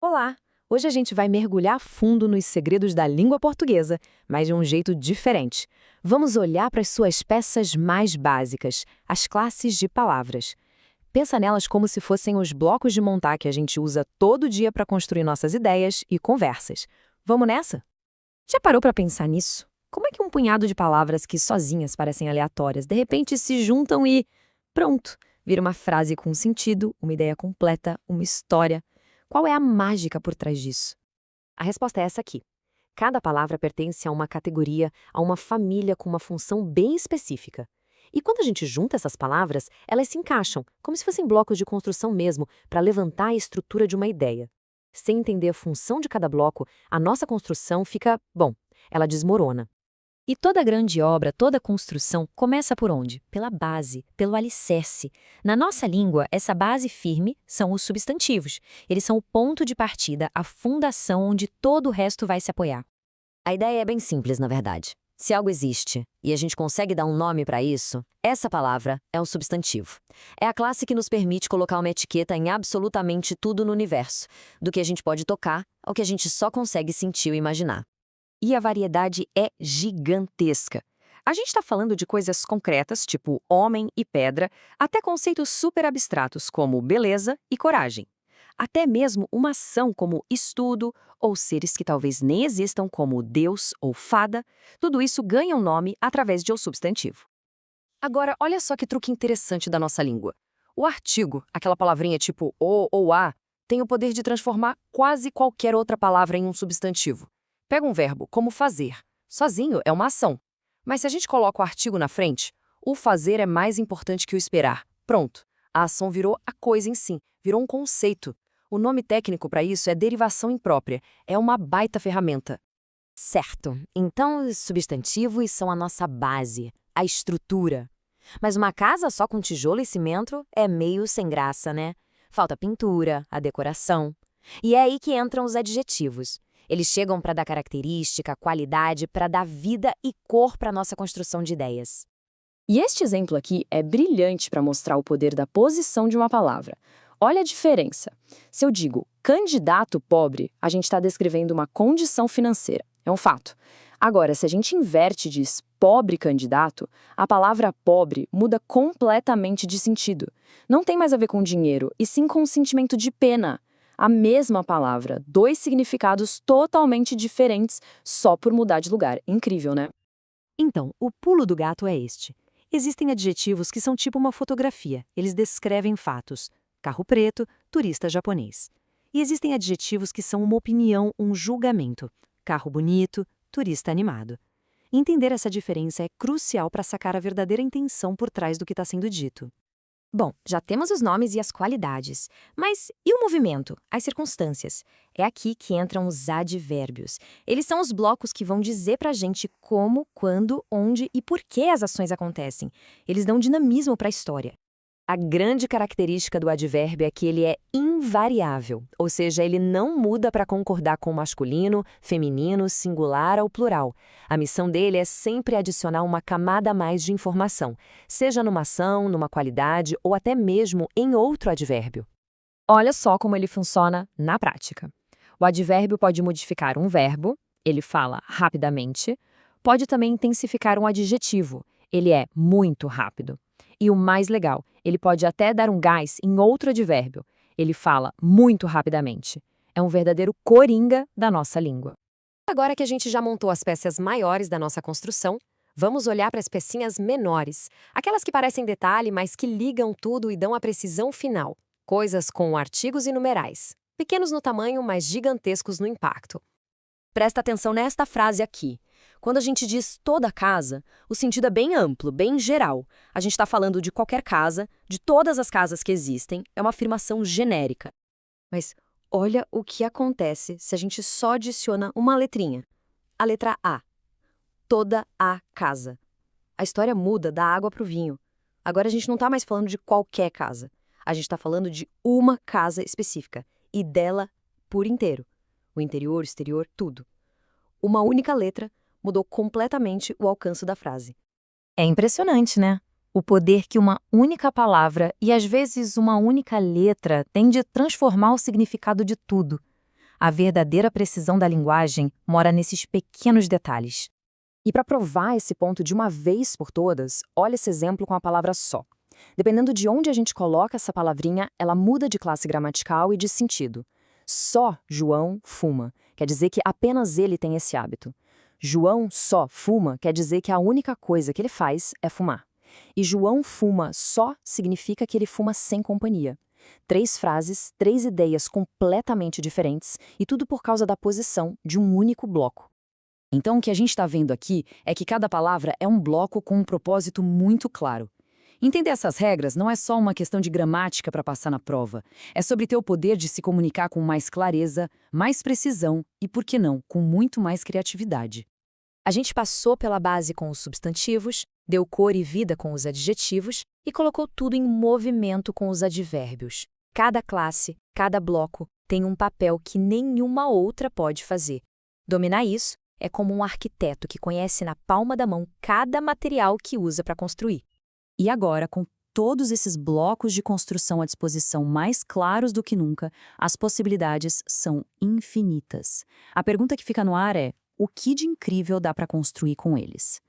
Olá! Hoje a gente vai mergulhar a fundo nos segredos da língua portuguesa, mas de um jeito diferente. Vamos olhar para as suas peças mais básicas, as classes de palavras. Pensa nelas como se fossem os blocos de montar que a gente usa todo dia para construir nossas ideias e conversas. Vamos nessa? Já parou para pensar nisso? Como é que um punhado de palavras que sozinhas parecem aleatórias, de repente se juntam e... pronto! Vira uma frase com sentido, uma ideia completa, uma história. Qual é a mágica por trás disso? A resposta é essa aqui. Cada palavra pertence a uma categoria, a uma família com uma função bem específica. E quando a gente junta essas palavras, elas se encaixam, como se fossem blocos de construção mesmo, para levantar a estrutura de uma ideia. Sem entender a função de cada bloco, a nossa construção fica, bom, ela desmorona. E toda grande obra, toda construção começa por onde? Pela base, pelo alicerce. Na nossa língua, essa base firme são os substantivos. Eles são o ponto de partida, a fundação onde todo o resto vai se apoiar. A ideia é bem simples, na verdade. Se algo existe e a gente consegue dar um nome para isso, essa palavra é um substantivo. É a classe que nos permite colocar uma etiqueta em absolutamente tudo no universo, do que a gente pode tocar ao que a gente só consegue sentir ou imaginar. E a variedade é gigantesca. A gente está falando de coisas concretas, tipo homem e pedra, até conceitos super abstratos como beleza e coragem. Até mesmo uma ação como estudo, ou seres que talvez nem existam como Deus ou fada, tudo isso ganha um nome através de um substantivo. Agora, olha só que truque interessante da nossa língua. O artigo, aquela palavrinha tipo o ou a, tem o poder de transformar quase qualquer outra palavra em um substantivo. Pega um verbo, como fazer. Sozinho é uma ação. Mas se a gente coloca o artigo na frente, o fazer é mais importante que o esperar. Pronto. A ação virou a coisa em si, virou um conceito. O nome técnico para isso é derivação imprópria. É uma baita ferramenta. Certo. Então, os substantivos são a nossa base, a estrutura. Mas uma casa só com tijolo e cimento é meio sem graça, né? Falta a pintura, a decoração. E é aí que entram os adjetivos. Eles chegam para dar característica, qualidade, para dar vida e cor para a nossa construção de ideias. E este exemplo aqui é brilhante para mostrar o poder da posição de uma palavra. Olha a diferença. Se eu digo candidato pobre, a gente está descrevendo uma condição financeira. É um fato. Agora, se a gente inverte e diz pobre candidato, a palavra pobre muda completamente de sentido. Não tem mais a ver com dinheiro, e sim com um sentimento de pena. A mesma palavra, dois significados totalmente diferentes só por mudar de lugar. Incrível, né? Então, o pulo do gato é este. Existem adjetivos que são tipo uma fotografia. Eles descrevem fatos. Carro preto, turista japonês. E existem adjetivos que são uma opinião, um julgamento. Carro bonito, turista animado. Entender essa diferença é crucial para sacar a verdadeira intenção por trás do que está sendo dito. Bom, já temos os nomes e as qualidades. Mas e o movimento, as circunstâncias? É aqui que entram os advérbios. Eles são os blocos que vão dizer pra gente como, quando, onde e por que as ações acontecem. Eles dão dinamismo para a história. A grande característica do advérbio é que ele é invariável, ou seja, ele não muda para concordar com o masculino, feminino, singular ou plural. A missão dele é sempre adicionar uma camada a mais de informação, seja numa ação, numa qualidade ou até mesmo em outro advérbio. Olha só como ele funciona na prática. O advérbio pode modificar um verbo, ele fala rapidamente, pode também intensificar um adjetivo, ele é muito rápido. E o mais legal, ele pode até dar um gás em outro advérbio. Ele fala muito rapidamente. É um verdadeiro coringa da nossa língua. Agora que a gente já montou as peças maiores da nossa construção, vamos olhar para as pecinhas menores. Aquelas que parecem detalhe, mas que ligam tudo e dão a precisão final. Coisas com artigos e numerais. Pequenos no tamanho, mas gigantescos no impacto. Presta atenção nesta frase aqui. Quando a gente diz toda casa, o sentido é bem amplo, bem geral. A gente está falando de qualquer casa, de todas as casas que existem, é uma afirmação genérica. Mas olha o que acontece se a gente só adiciona uma letrinha. A letra A. Toda a casa. A história muda da água para o vinho. Agora a gente não está mais falando de qualquer casa. A gente está falando de uma casa específica, e dela por inteiro. O interior, o exterior, tudo. Uma única letra mudou completamente o alcance da frase. É impressionante, né? O poder que uma única palavra e às vezes uma única letra tem de transformar o significado de tudo. A verdadeira precisão da linguagem mora nesses pequenos detalhes. E para provar esse ponto de uma vez por todas, olha esse exemplo com a palavra só. Dependendo de onde a gente coloca essa palavrinha, ela muda de classe gramatical e de sentido. Só João fuma quer dizer que apenas ele tem esse hábito. João só fuma quer dizer que a única coisa que ele faz é fumar. E João fuma só significa que ele fuma sem companhia. 3 frases, 3 ideias completamente diferentes e tudo por causa da posição de um único bloco. Então, o que a gente está vendo aqui é que cada palavra é um bloco com um propósito muito claro. Entender essas regras não é só uma questão de gramática para passar na prova. É sobre ter o poder de se comunicar com mais clareza, mais precisão e, por que não, com muito mais criatividade. A gente passou pela base com os substantivos, deu cor e vida com os adjetivos e colocou tudo em movimento com os advérbios. Cada classe, cada bloco, tem um papel que nenhuma outra pode fazer. Dominar isso é como um arquiteto que conhece na palma da mão cada material que usa para construir. E agora, com todos esses blocos de construção à disposição mais claros do que nunca, as possibilidades são infinitas. A pergunta que fica no ar é: o que de incrível dá para construir com eles?